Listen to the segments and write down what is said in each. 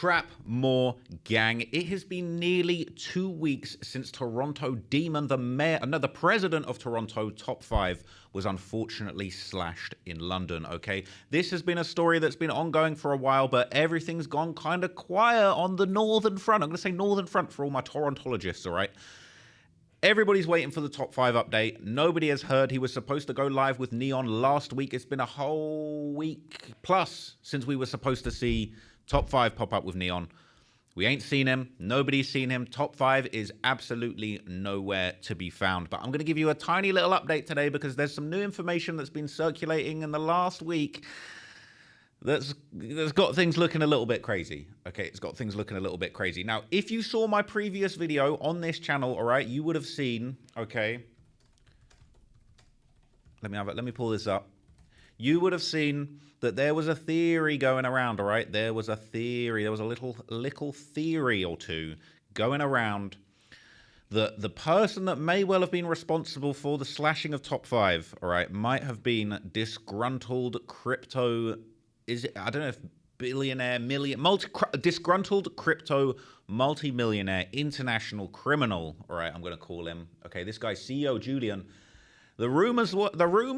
Trap more, gang. It has been nearly 2 weeks since Toronto Demon, the president of Toronto Top 5, was unfortunately slashed in London, okay? This has been a story that's been ongoing for a while, but everything's gone kind of quiet on the northern front. I'm going to say northern front for all my Torontologists, all right? Everybody's waiting for the Top 5 update. Nobody has heard. He was supposed to go live with Neon last week. It's been a whole week plus since we were supposed to see Top 5 pop up with Neon. We ain't seen him. Nobody's seen him. Top 5 is absolutely nowhere to be found. But I'm going to give you a tiny little update today because there's some new information that's been circulating in the last week that's got things looking a little bit crazy. Okay, it's got things looking a little bit crazy. Now, if you saw my previous video on this channel, all right, you would have seen, okay, let me pull this up. You would have seen that there was a theory going around, all right? There was a little theory or two going around that the person that may well have been responsible for the slashing of Top 5, all right, might have been disgruntled crypto, I don't know if billionaire, disgruntled crypto multi-millionaire, international criminal, all right, I'm going to call him. Okay, this guy's CEO, Julian. The rumor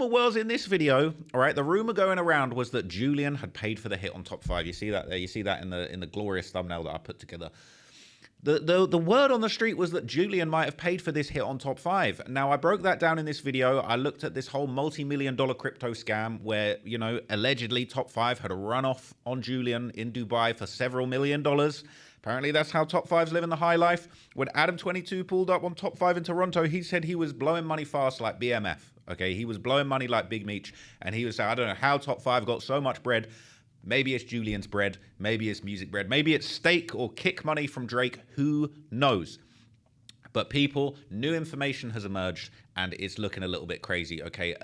was in this video, all right, the rumor going around was that Julian had paid for the hit on Top 5. You see that there? You see that in the glorious thumbnail that I put together. The word on the street was that Julian might have paid for this hit on Top 5. Now, I broke that down in this video. I looked at this whole multi-million-dollar crypto scam where, you know, allegedly Top 5 had a run off on Julian in Dubai for several $1 million. Apparently, that's how Top 5's living the high life. When Adam22 pulled up on Top 5 in Toronto, he said he was blowing money fast like BMF. Okay, he was blowing money like Big Meech. And he was saying, I don't know how Top 5 got so much bread. Maybe it's Julian's bread. Maybe it's music bread. Maybe it's steak or kick money from Drake. Who knows? But people, new information has emerged and it's looking a little bit crazy. Okay,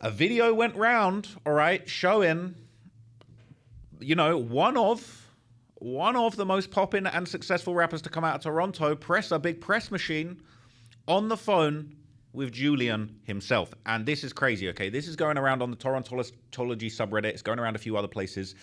a video went round, all right, showing, you know, one of the most popping and successful rappers to come out of Toronto, Pressa, big press machine, on the phone with Julian himself. And this is crazy, okay? This is going around on the Torontology subreddit. It's going around a few other places.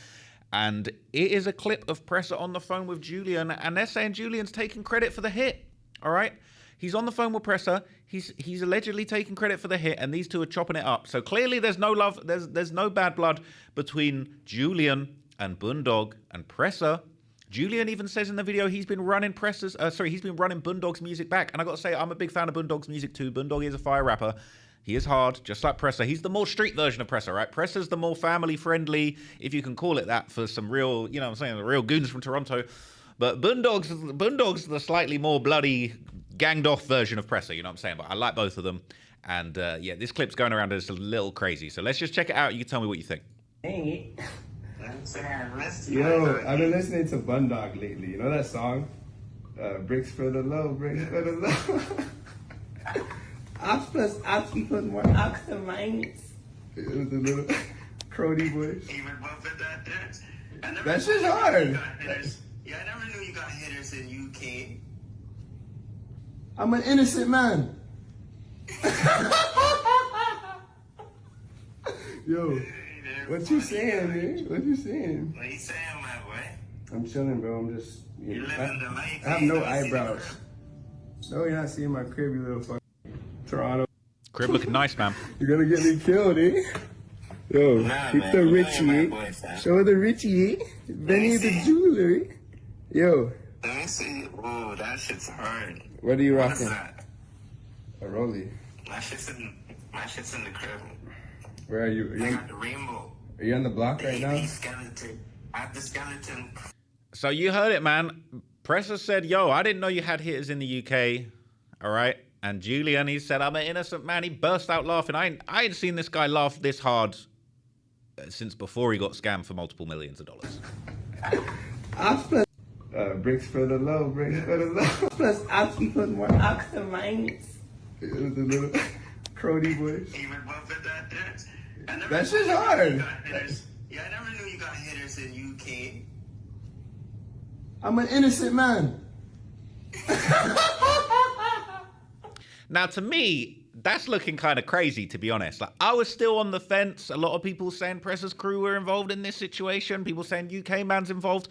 And it is a clip of Pressa on the phone with Julian, and they're saying Julian's taking credit for the hit, all right? He's on the phone with Pressa. He's allegedly taking credit for the hit, and these two are chopping it up. So clearly there's no love, there's no bad blood between Julian and Bundog and Pressa. Julian even says in the video he's been running he's been running Bundog's music back. And I got to say, I'm a big fan of Bundog's music too. Bundog is a fire rapper. He is hard, just like Pressa. He's the more street version of Pressa, right? Pressa's the more family-friendly, if you can call it that, for some real, you know what I'm saying, the real goons from Toronto. But Bundog's the slightly more bloody, ganged-off version of Pressa, you know what I'm saying? But I like both of them. And yeah, this clip's going around and it's a little crazy. So let's just check it out. You can tell me what you think. Dang it. Yo, I've been listening to Bundog lately. You know that song? Bricks for the low, bricks for the low. Ops plus ops equals more ops to minus. It was the little Crody voice. That shit's hard. Yeah, I never knew you got hitters in UK. I'm an innocent man. Yo. What you saying, man? What you saying? What you saying, my boy? I'm chilling, bro. I'm just, you know, living the life. I have no eyebrows. No, you're not seeing my crib, you little fuck. Toronto. Crib looking nice, man. You're gonna get me killed, eh? Yo, keep the Richie, eh? Show the Richie, eh? Benny the jeweler, eh? Yo. Let me see. Whoa, that shit's hard. What are you What rocking? is that? A rollie. My shit's in the crib. Where are you? I got the rainbow. Are you on the block right now? The skeleton. I have the skeleton. So you heard it, man. Pressa said, yo, I didn't know you had hitters in the UK. All right. And Julian, he said, I'm an innocent man. He burst out laughing. I ain't seen this guy laugh this hard since before he got scammed for multiple millions of dollars. Ops plus bricks for the low, bricks for the low. Plus ops equals more ops to minus. It was the little Crody voice. Even bumping that dance. That shit's hard. Yeah, I never knew you got hitters in UK. I'm an innocent man. Now, to me, that's looking kind of crazy, to be honest. Like, I was still on the fence. A lot of people saying Pressa's crew were involved in this situation. People saying UK man's involved.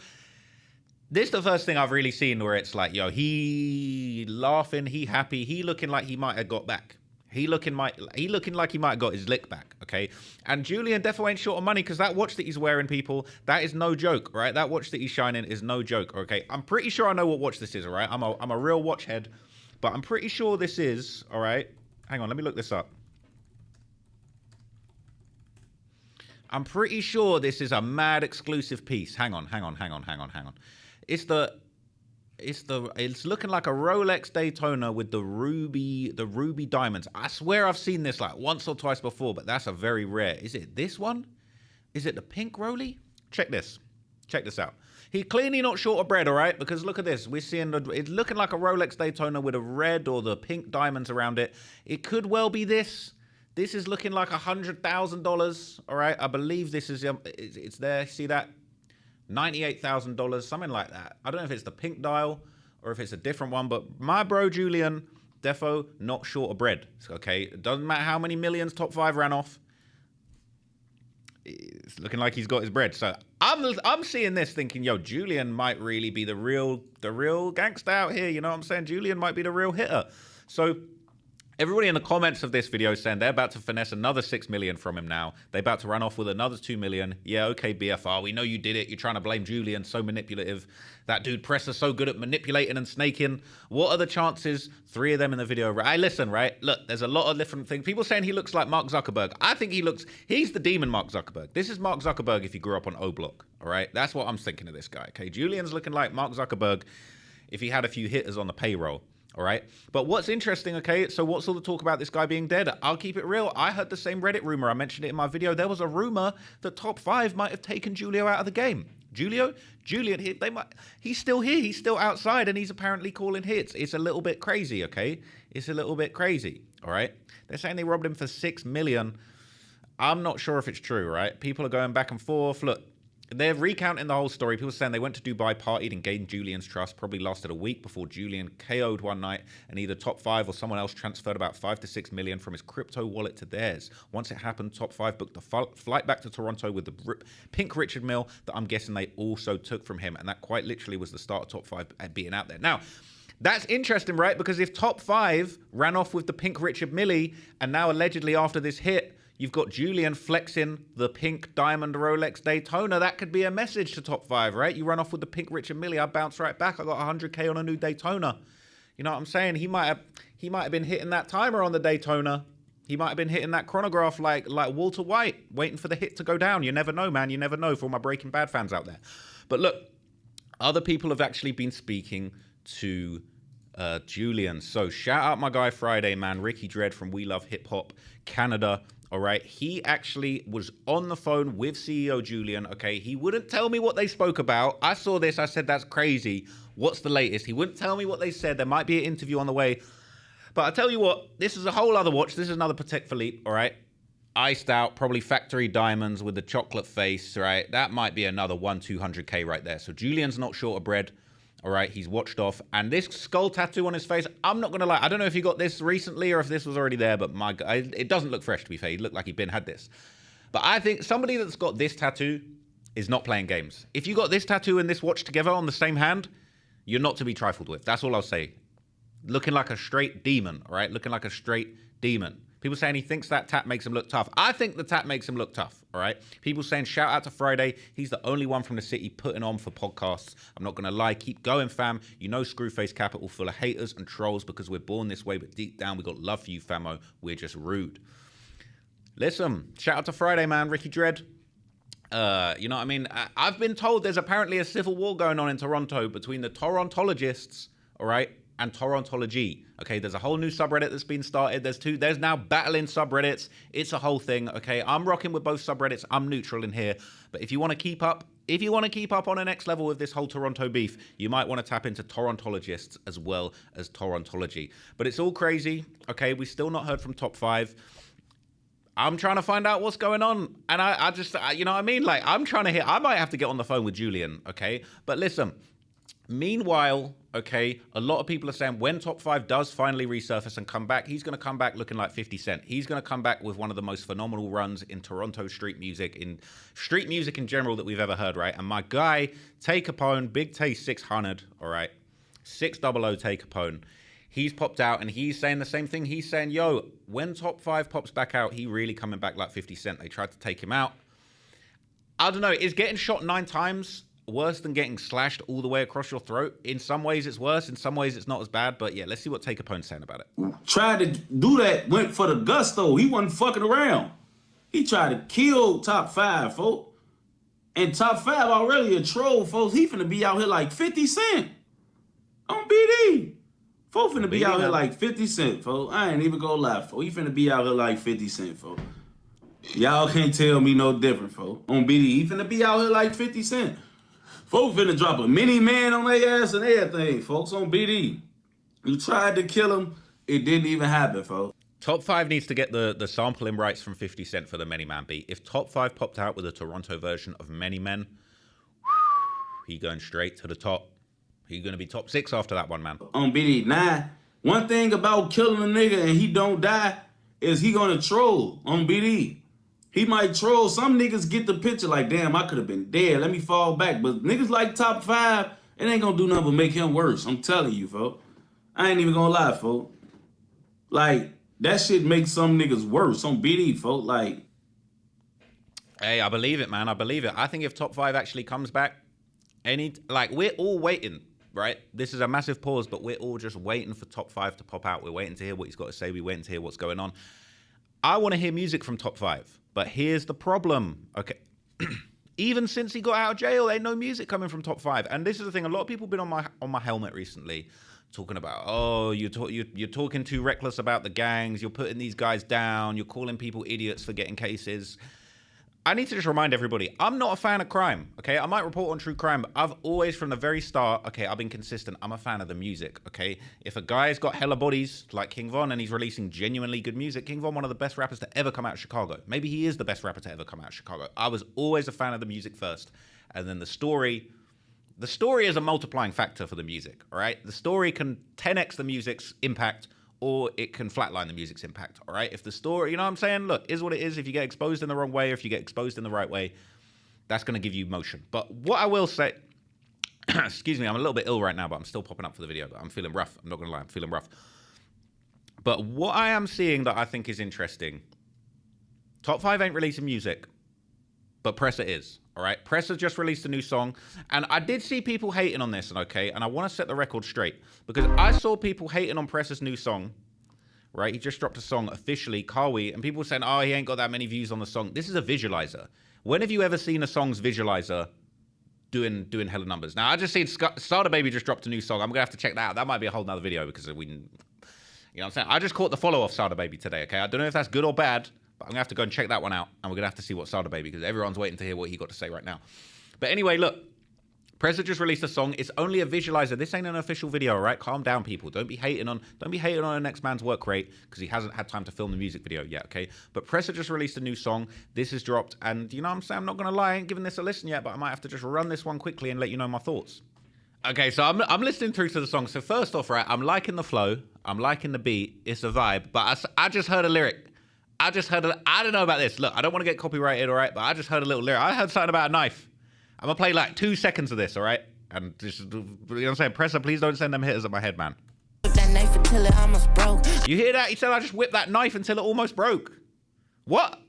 This is the first thing I've really seen where it's like, yo, he laughing, he happy, he looking like he might have got back. He looking like he might have got his lick back, okay? And Julian definitely ain't short of money because that watch that he's wearing, people, that is no joke, right? That watch that he's shining is no joke, okay? I'm pretty sure I know what watch this is, all right? I'm a real watch head, but I'm pretty sure this is, all right? Hang on, let me look this up. I'm pretty sure this is a mad exclusive piece. Hang on. It's looking like a Rolex Daytona with the ruby diamonds. I swear I've seen this like once or twice before, but that's a very rare. Is it this one? Is it the pink Roly? Check this out. He's clearly not short of bread, all right? Because look at this. We're seeing it's looking like a Rolex Daytona with a red or the pink diamonds around it. It could well be this. This is looking like $100,000, all right? I believe this is it's there. See that? $98,000, something like that. I don't know if it's the pink dial or if it's a different one, but my bro Julian, defo, not short of bread. Okay, it doesn't matter how many millions Top 5 ran off. It's looking like he's got his bread. So I'm seeing this thinking, yo, Julian might really be the real gangster out here. You know what I'm saying? Julian might be the real hitter. So everybody in the comments of this video saying they're about to finesse another 6 million from him now. They're about to run off with another 2 million. Yeah, okay, BFR, we know you did it. You're trying to blame Julian, so manipulative. That dude Pressa so good at manipulating and snaking. What are the chances? 3 of them in the video. I listen, right? Look, there's a lot of different things. People saying he looks like Mark Zuckerberg. I think he's the demon Mark Zuckerberg. This is Mark Zuckerberg if he grew up on O Block, all right? That's what I'm thinking of this guy, okay? Julian's looking like Mark Zuckerberg if he had a few hitters on the payroll. All right. But what's interesting, okay, so what's all the talk about this guy being dead? I'll keep it real. I heard the same Reddit rumor. I mentioned it in my video. There was a rumor that Top 5 might have taken Julio out of the game. Julian, he's still here. He's still outside and he's apparently calling hits. It's a little bit crazy, okay? It's a little bit crazy, all right? They're saying they robbed him for 6 million. I'm not sure if it's true, right? People are going back and forth. Look, they're recounting the whole story. People saying they went to Dubai, partied, and gained Julian's trust. Probably lasted a week before Julian KO'd one night, and either Top 5 or someone else transferred about 5 to 6 million from his crypto wallet to theirs. Once it happened, Top 5 booked a flight back to Toronto with the pink Richard Mille that I'm guessing they also took from him, and that quite literally was the start of Top 5 being out there. Now, that's interesting, right? Because if Top 5 ran off with the pink Richard Mille, and now allegedly after this hit, you've got Julian flexing the pink diamond Rolex Daytona. That could be a message to Top 5, right? You run off with the pink Richard Mille, I bounce right back. I got 100K on a new Daytona. You know what I'm saying? He might have been hitting that timer on the Daytona. He might have been hitting that chronograph like Walter White, waiting for the hit to go down. You never know, man. You never know, for all my Breaking Bad fans out there. But look, other people have actually been speaking to Julian. So shout out my guy Friday, man. Ricky Dredd from We Love Hip Hop Canada. All right, he actually was on the phone with CEO Julian, okay? He wouldn't tell me what they spoke about. I saw this, I said, that's crazy. What's the latest? He wouldn't tell me what they said. There might be an interview on the way. But I tell you what, this is a whole other watch. This is another Patek Philippe, all right? Iced out, probably factory diamonds with the chocolate face, right? That might be another 200K right there. So Julian's not short of bread. All right, he's watched off. And this skull tattoo on his face, I'm not going to lie. I don't know if he got this recently or if this was already there, but my God, it doesn't look fresh, to be fair. He looked like he'd had this. But I think somebody that's got this tattoo is not playing games. If you got this tattoo and this watch together on the same hand, you're not to be trifled with. That's all I'll say. Looking like a straight demon, all right? Looking like a straight demon. People saying he thinks that tat makes him look tough. I think the tat makes him look tough, all right? People saying shout out to Friday. He's the only one from the city putting on for podcasts. I'm not going to lie. Keep going, fam. You know Screwface Capital full of haters and trolls because we're born this way, but deep down we got love for you, famo. We're just rude. Listen, shout out to Friday, man. Ricky Dredd. You know what I mean? I've been told there's apparently a civil war going on in Toronto between the Torontologists, all right, and Torontology. Okay, there's a whole new subreddit that's been started. There's now battling subreddits. It's a whole thing. Okay, I'm rocking with both subreddits. I'm neutral in here. But if you want to keep up on the next level with this whole Toronto beef, you might want to tap into Torontologists as well as Torontology. But it's all crazy. Okay, we still not heard from Top 5. I'm trying to find out what's going on. And I just, you know what I mean? Like, I might have to get on the phone with Julian, okay? But listen, Meanwhile, okay, a lot of people are saying when Top 5 does finally resurface and come back, he's going to come back looking like 50 Cent. He's going to come back with one of the most phenomenal runs in Toronto street music in general that we've ever heard, right? And my guy, Tay Capone, Big Tay 600, all right? 600 Tay Capone. He's popped out and he's saying the same thing. He's saying, yo, when Top 5 pops back out, he really coming back like 50 Cent. They tried to take him out. I don't know. Is getting shot 9 times worse than getting slashed all the way across your throat? In some ways it's worse. In some ways it's not as bad. But yeah, let's see what Tay Capone's saying about it. Tried to do that, went for the gusto. He wasn't fucking around. He tried to kill Top 5, folks. And Top 5 already a troll, folks. He finna be out here like 50 Cent on BD. Folks finna be out here like 50 Cent, folks. I ain't even gonna lie, folks. He finna be out here like 50 Cent, folks. Y'all can't tell me no different, folks. On BD, he finna be out here like 50 Cent. Folks finna drop a mini man on their ass and everything, folks, on BD. You tried to kill him, it didn't even happen, folks. Top 5 needs to get the sampling rights from 50 Cent for the Many Man beat. If Top 5 popped out with a Toronto version of Many Men, he going straight to the top. He's going to be top 6 after that one, man. On BD. Now, one thing about killing a nigga and he don't die is he gonna troll on BD. He might troll. Some niggas get the picture like, damn, I could have been dead. Let me fall back. But niggas like Top 5, it ain't gonna do nothing but make him worse. I'm telling you, folks. I ain't even gonna lie, folks. Like, that shit makes some niggas worse on BD, folks. Like, hey, I believe it, man. I believe it. I think if Top 5 actually comes back, we're all waiting, right? This is a massive pause, but we're all just waiting for Top 5 to pop out. We're waiting to hear what he's got to say. We're waiting to hear what's going on. I want to hear music from Top 5, but here's the problem, okay? Even since he got out of jail, ain't no music coming from Top 5. And this is the thing, a lot of people have been on my helmet recently talking about, oh, you're talking too reckless about the gangs, you're putting these guys down, you're calling people idiots for getting cases. I need to just remind everybody, I'm not a fan of crime, okay? I might report on true crime, but I've always, from the very start, okay, I've been consistent. I'm a fan of the music, okay? If a guy's got hella bodies, like King Von, and he's releasing genuinely good music, King Von, one of the best rappers to ever come out of Chicago. Maybe he is the best rapper to ever come out of Chicago. I was always a fan of the music first. And then the story is a multiplying factor for the music, all right? The story can 10x the music's impact, or it can flatline the music's impact, all right? If the story, you know what I'm saying? Look, is what it is. If you get exposed in the wrong way, or if you get exposed in the right way, that's going to give you motion. But what I will say, excuse me, I'm a little bit ill right now, but I'm still popping up for the video. But I'm feeling rough. I'm not going to lie, I'm feeling rough. But what I am seeing that I think is interesting, Top 5 ain't releasing music, but Pressa is, all right? Pressa just released a new song, and I did see people hating on this, okay? And I want to set the record straight, because I saw people hating on Pressa's new song, right? He just dropped a song officially, Kawi, and people saying, oh, he ain't got that many views on the song. This is a visualizer. When have you ever seen a song's visualizer doing hella numbers? Now, I just seen Starter Baby just dropped a new song. I'm going to have to check that out. That might be a whole nother video, because we didn't, you know what I'm saying? I just caught the follow off Starter Baby today, okay? I don't know if that's good or bad, but I'm going to have to go and check that one out, and we're going to have to see what Starter Baby, because everyone's waiting to hear what he got to say right now. But anyway, look, Pressa just released a song. It's only a visualizer. This ain't an official video, all right? Calm down, people. Don't be hating on the next man's work rate, because he hasn't had time to film the music video yet, okay? But Pressa just released a new song. This has dropped, and you know what I'm saying? I'm not going to lie, I ain't giving this a listen yet, but I might have to just run this one quickly and let you know my thoughts. Okay, so I'm listening through to the song. So first off, right, I'm liking the flow. I'm liking the beat. It's a vibe. But I just heard a lyric. I don't know about this. Look, I don't want to get copyrighted, all right? But I just heard a little lyric. I heard something about a knife. I'm going to play like 2 seconds of this, all right? And just, you know what I'm saying? Pressa, please don't send them hitters at my head, man. That knife until it almost broke. You hear that? He said I just whipped that knife until it almost broke. What?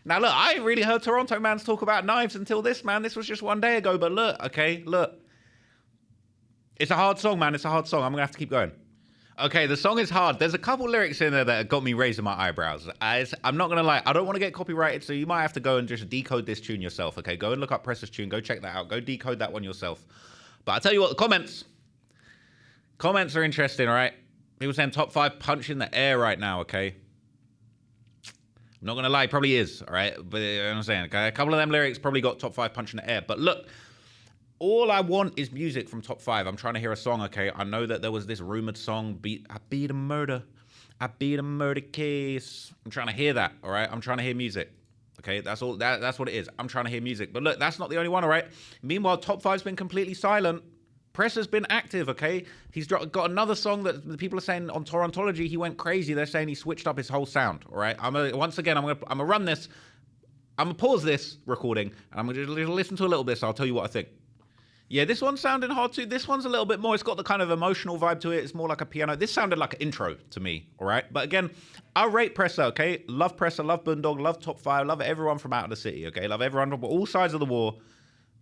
Now, look, I ain't really heard Toronto mans talk about knives until this, man. This was just one day ago. But look, okay, look. It's a hard song, man. It's a hard song. I'm going to have to keep going. Okay, the song is hard. There's a couple lyrics in there that got me raising my eyebrows. I'm not going to lie. I don't want to get copyrighted, so you might have to go and just decode this tune yourself, okay? Go and look up Pressa's tune. Go check that out. Go decode that one yourself. But I'll tell you what, the comments are interesting, all right? People saying top 5 punch in the air right now, okay? I'm not going to lie. It probably is, all right? But you know what I'm saying, okay? A couple of them lyrics probably got top 5 punch in the air. But look, all I want is music from top 5. I'm trying to hear a song, okay? I know that there was this rumored song, I beat a murder case. I'm trying to hear that, all right? I'm trying to hear music, okay? That's all. That's what it is. I'm trying to hear music. But look, that's not the only one, all right? Meanwhile, top 5's been completely silent. Pressa's been active, okay? He's got another song that the people are saying on Torontology, he went crazy. They're saying he switched up his whole sound, all right? Once again, I'm gonna run this. I'm gonna pause this recording, and I'm gonna just listen to a little bit, so I'll tell you what I think. Yeah, this one's sounding hard too. This one's a little bit more, it's got the kind of emotional vibe to it. It's more like a piano. This sounded like an intro to me, all right? But again, I rate Pressa, okay? Love Pressa, love Boondog, love Top 5, love everyone from out of the city, okay? Love everyone from all sides of the war.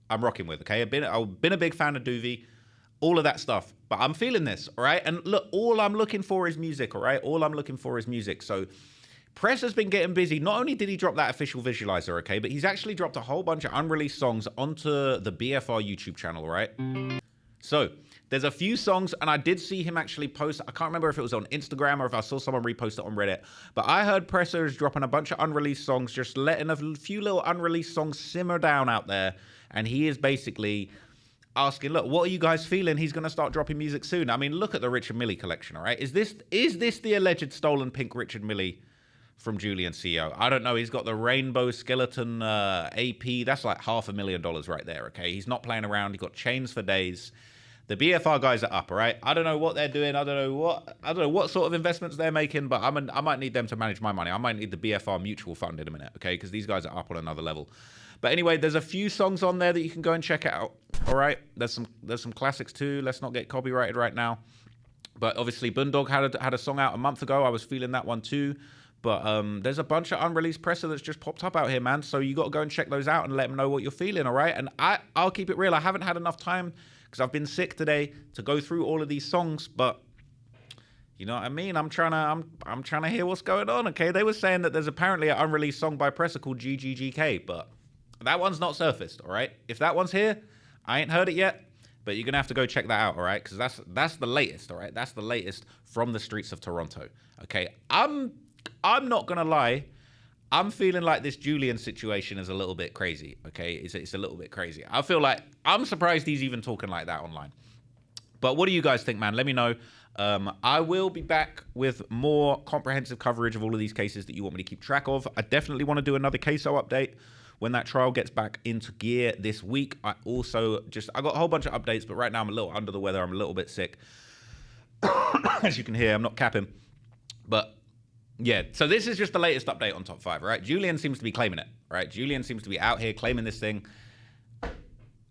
I'm rocking with, okay? I've been a big fan of Doovie, all of that stuff. But I'm feeling this, all right? And look, all I'm looking for is music, all right? All I'm looking for is music. So Pressa's been getting busy. Not only did he drop that official visualizer, okay, but he's actually dropped a whole bunch of unreleased songs onto the BFR YouTube channel, right? So there's a few songs, and I did see him actually post. I can't remember if it was on Instagram or if I saw someone repost it on Reddit, but I heard Pressa is dropping a bunch of unreleased songs, just letting a few little unreleased songs simmer down out there, and he is basically asking, look, what are you guys feeling? He's going to start dropping music soon. I mean, look at the Richard Millie collection, all right? Is this the alleged stolen pink Richard Millie from Julian CEO? I don't know. He's got the Rainbow Skeleton AP. That's like $500,000 right there, okay? He's not playing around. He got chains for days. The BFR guys are up, all right? I don't know what they're doing. I don't know what sort of investments they're making, but I might need them to manage my money. I might need the BFR mutual fund in a minute, okay? Because these guys are up on another level. But anyway, there's a few songs on there that you can go and check out, all right? There's some classics too. Let's not get copyrighted right now. But obviously, Boondog had a song out a month ago. I was feeling that one too. But there's a bunch of unreleased Pressa that's just popped up out here, man. So you got to go and check those out and let them know what you're feeling, all right? And I'll keep it real. I haven't had enough time because I've been sick today to go through all of these songs. But you know what I mean? I'm trying to hear what's going on, okay? They were saying that there's apparently an unreleased song by Pressa called GGGK, but that one's not surfaced, all right? If that one's here, I ain't heard it yet. But you're going to have to go check that out, all right? Because that's the latest, all right? That's the latest from the streets of Toronto, okay? I'm not going to lie. I'm feeling like this Julian situation is a little bit crazy, okay? It's a little bit crazy. I feel like I'm surprised he's even talking like that online. But what do you guys think, man? Let me know. I will be back with more comprehensive coverage of all of these cases that you want me to keep track of. I definitely want to do another queso update when that trial gets back into gear this week. I got a whole bunch of updates, but right now I'm a little under the weather. I'm a little bit sick. As you can hear, I'm not capping. But yeah, so this is just the latest update on Top 5, right? Julian seems to be claiming it, right? Julian seems to be out here claiming this thing.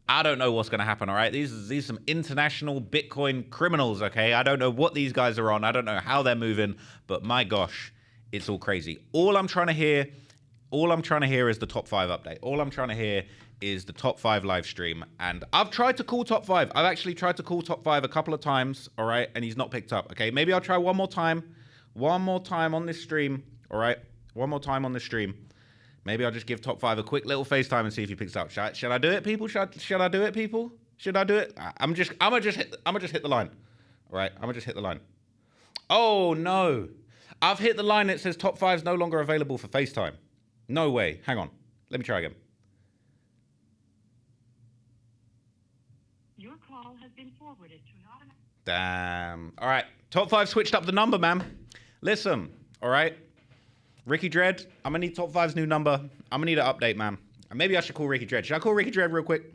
I don't know what's going to happen, all right? These are some international Bitcoin criminals, okay? I don't know what these guys are on. I don't know how they're moving, but my gosh, it's all crazy. All I'm trying to hear is the Top 5 update. All I'm trying to hear is the Top 5 live stream. And I've tried to call Top 5. I've actually tried to call Top 5 a couple of times, all right? And he's not picked up, okay? Maybe I'll try one more time. One more time on this stream, all right? One more time on this stream. Maybe I'll just give Top 5 a quick little FaceTime and see if he picks up. Should I do it, people? Should I do it, people? Should I do it? I'm gonna just hit the line. All right, I'm gonna just hit the line. Oh no, I've hit the line that says Top 5 is no longer available for FaceTime. No way. Hang on. Let me try again. Your call has been forwarded to an automatic. Damn. All right, Top 5 switched up the number, man. Listen, all right? Ricky Dredd, I'm going to need Top 5's new number. I'm going to need an update, man. And maybe I should call Ricky Dredd. Should I call Ricky Dredd real quick?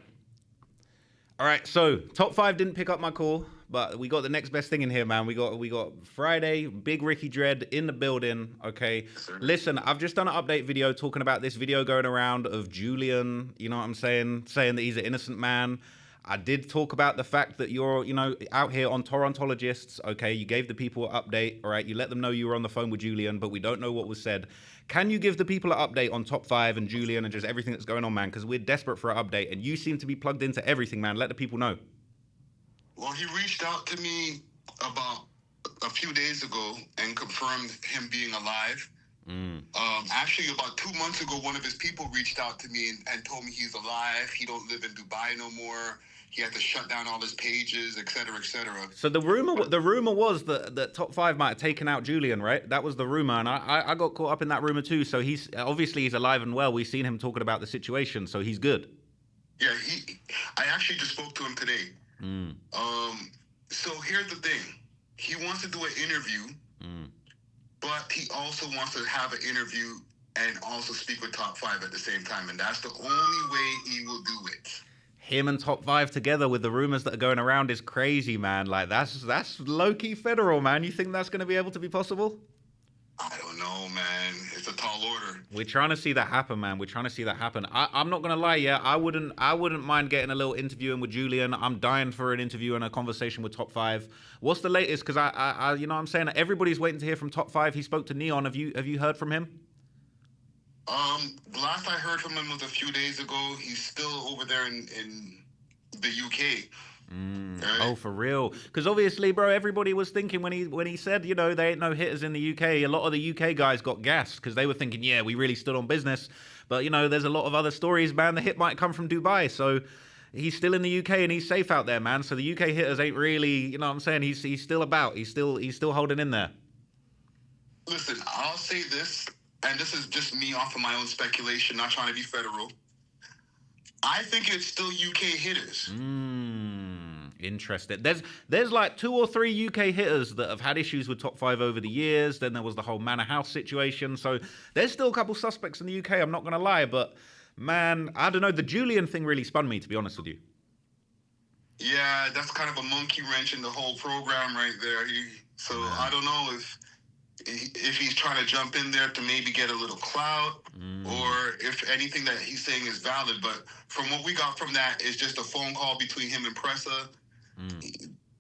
All right, so Top 5 didn't pick up my call, but we got the next best thing in here, man. We got Friday, big Ricky Dredd in the building, okay? Listen, I've just done an update video talking about this video going around of Julian, you know what I'm saying that he's an innocent man. I did talk about the fact that you're, out here on Torontologists, okay? You gave the people an update, all right? You let them know you were on the phone with Julian, but we don't know what was said. Can you give the people an update on Top 5 and Julian and just everything that's going on, man? Because we're desperate for an update, and you seem to be plugged into everything, man. Let the people know. Well, he reached out to me about a few days ago and confirmed him being alive. Actually, about 2 months ago, one of his people reached out to me and told me he's alive. He don't live in Dubai no more. He had to shut down all his pages, et cetera, et cetera. So the rumor was that Top 5 might have taken out Julian, right? That was the rumor, and I got caught up in that rumor too. So he's alive and well. We've seen him talking about the situation, so he's good. Yeah, I actually just spoke to him today. So here's the thing. He wants to do an interview, but he also wants to have an interview and also speak with Top 5 at the same time, and that's the only way he will do it. him and Top 5 together with the rumors that are going around is crazy, man. Like, that's low-key federal, man. You think that's going to be able to be possible? I don't know, man. It's a tall order. We're trying to see that happen, man. We're trying to see that happen. I'm not gonna lie, yeah. I wouldn't mind getting a little interview in with Julian. I'm dying for an interview and a conversation with Top 5. What's the latest? Because I you know what I'm saying, everybody's waiting to hear from Top 5. He spoke to Neon. Have you heard from him? The last I heard from him was a few days ago. He's still over there in the UK. Right? Oh, for real? Because obviously, bro, everybody was thinking when he said, you know, they ain't no hitters in the UK. A lot of the UK guys got gassed because they were thinking, yeah, we really stood on business. But you know, there's a lot of other stories, man. The hit might come from Dubai, so he's still in the UK and he's safe out there, man. So the UK hitters ain't really, you know what I'm saying? He's still about. He's still holding in there. Listen, I'll say this, and this is just me off of my own speculation, not trying to be federal. I think it's still UK hitters. Interesting. There's like 2 or 3 UK hitters that have had issues with Top 5 over the years. Then there was the whole Manor House situation. So there's still a couple suspects in the UK, I'm not going to lie. But, man, I don't know. The Julian thing really spun me, to be honest with you. Yeah, that's kind of a monkey wrench in the whole program right there. So I don't know if he's trying to jump in there to maybe get a little clout or if anything that he's saying is valid. But from what we got from that is just a phone call between him and Pressa.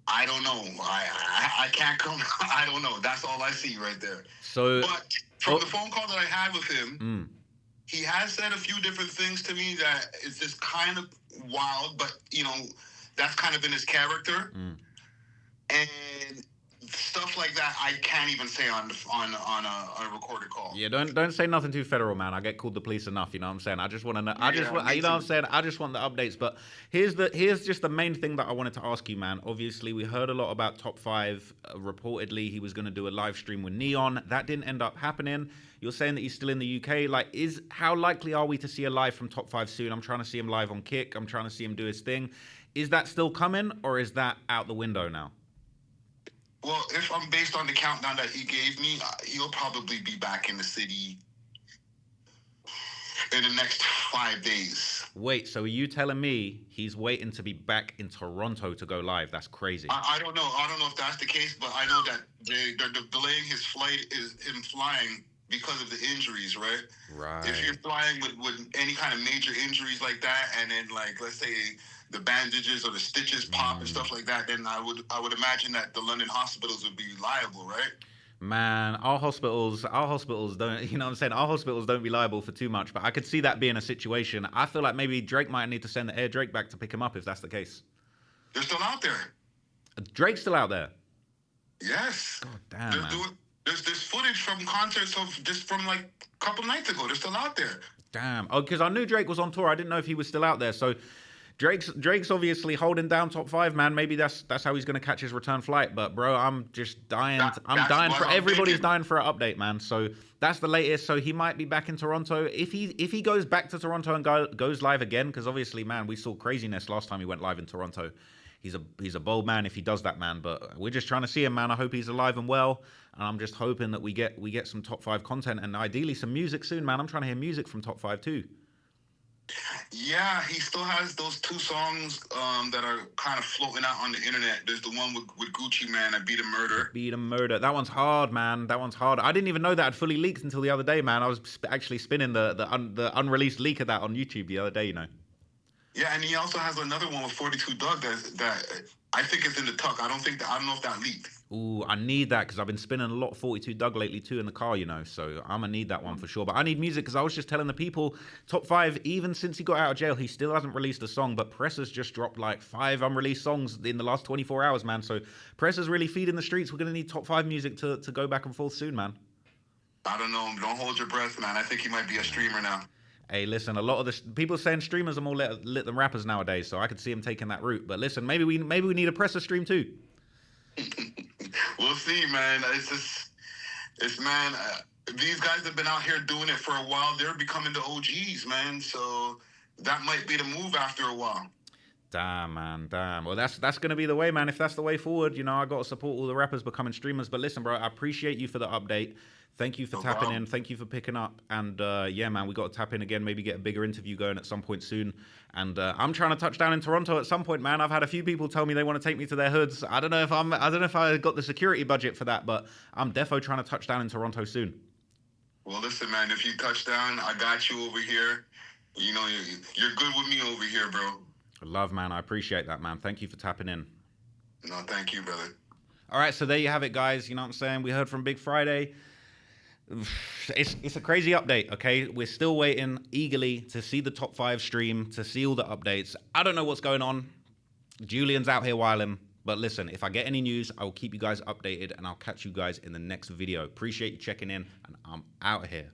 I don't know. I can't come. I don't know. That's all I see right there. So, but from the phone call that I had with him, he has said a few different things to me that is just kind of wild, but, you know, that's kind of in his character. And stuff like that, I can't even say on a recorded call. Yeah, don't say nothing too federal, man. I get called the police enough, you know what I'm saying? I just want to know. You know what I'm saying? I just want the updates. But here's just the main thing that I wanted to ask you, man. Obviously, we heard a lot about Top 5. Reportedly, he was going to do a live stream with Neon. That didn't end up happening. You're saying that he's still in the UK. Like, how likely are we to see a live from Top 5 soon? I'm trying to see him live on Kick. I'm trying to see him do his thing. Is that still coming, or is that out the window now? Well, if I'm based on the countdown that he gave me, he'll probably be back in the city in the next 5 days. Wait, so are you telling me he's waiting to be back in Toronto to go live? That's crazy. I don't know. I don't know if that's the case, but I know that they're delaying his flight is him flying because of the injuries, right? Right. If you're flying with any kind of major injuries like that, and then, like, let's say the bandages or the stitches pop and stuff like that, then I would imagine that the London hospitals would be liable, right? Man, our hospitals don't, you know what I'm saying? Our hospitals don't be liable for too much, but I could see that being a situation. I feel like maybe Drake might need to send Air Drake back to pick him up if that's the case. They're still out there. Drake's still out there? Yes. God damn, man. There's footage from concerts of just from like a couple nights ago. They're still out there. Damn. Oh, because I knew Drake was on tour. I didn't know if he was still out there. So Drake's obviously holding down Top 5, man. Maybe that's how he's gonna catch his return flight. But bro, I'm just dying. Everybody's dying for an update, man. So that's the latest. So he might be back in Toronto. If he goes back to Toronto and goes live again, because obviously, man, we saw craziness last time he went live in Toronto. He's a bold man if he does that, man. But we're just trying to see him, man. I hope he's alive and well. And I'm just hoping that we get some Top 5 content and ideally some music soon, man. I'm trying to hear music from Top 5 too. Yeah, he still has those 2 songs that are kind of floating out on the internet. There's the one with Gucci Man, I Beat a Murder. Beat a Murder. That one's hard, man. That one's hard. I didn't even know that had fully leaked until the other day, man. I was actually spinning the unreleased leak of that on YouTube the other day, you know. Yeah, and he also has another one with 42 Doug that I think is in the tuck. I don't know if that leaked. Ooh, I need that because I've been spinning a lot of 42 Doug lately too in the car, you know. So I'm gonna need that one for sure. But I need music because I was just telling the people, Top 5, even since he got out of jail, he still hasn't released a song. But Pressa's just dropped like 5 unreleased songs in the last 24 hours, man. So Pressa's really feeding the streets. We're gonna need Top 5 music to go back and forth soon, man. I don't know. Don't hold your breath, man. I think he might be a streamer now. Hey, listen, a lot of the people saying streamers are more lit than rappers nowadays, so I could see him taking that route. But listen, maybe we need a Pressa stream too. We'll see, man. These guys have been out here doing it for a while. They're becoming the OGs, man. So that might be the move after a while. Damn, man, damn. Well, that's going to be the way, man. If that's the way forward, you know, I got to support all the rappers becoming streamers. But listen, bro, I appreciate you for the update. Thank you for tapping in. Thank you for picking up. And yeah, man, we got to tap in again. Maybe get a bigger interview going at some point soon. And I'm trying to touch down in Toronto at some point, man. I've had a few people tell me they want to take me to their hoods. I don't know if I got the security budget for that, but I'm defo trying to touch down in Toronto soon. Well, listen, man. If you touch down, I got you over here. You know, you're good with me over here, bro. Love, man. I appreciate that, man. Thank you for tapping in. No, thank you, brother. All right, so there you have it, guys. You know what I'm saying? We heard from Big Friday. It's a crazy update, okay? We're still waiting eagerly to see the top 5 stream, to see all the updates. I don't know what's going on. Julian's out here wilding. But listen, if I get any news, I will keep you guys updated, and I'll catch you guys in the next video. Appreciate you checking in, and I'm out of here.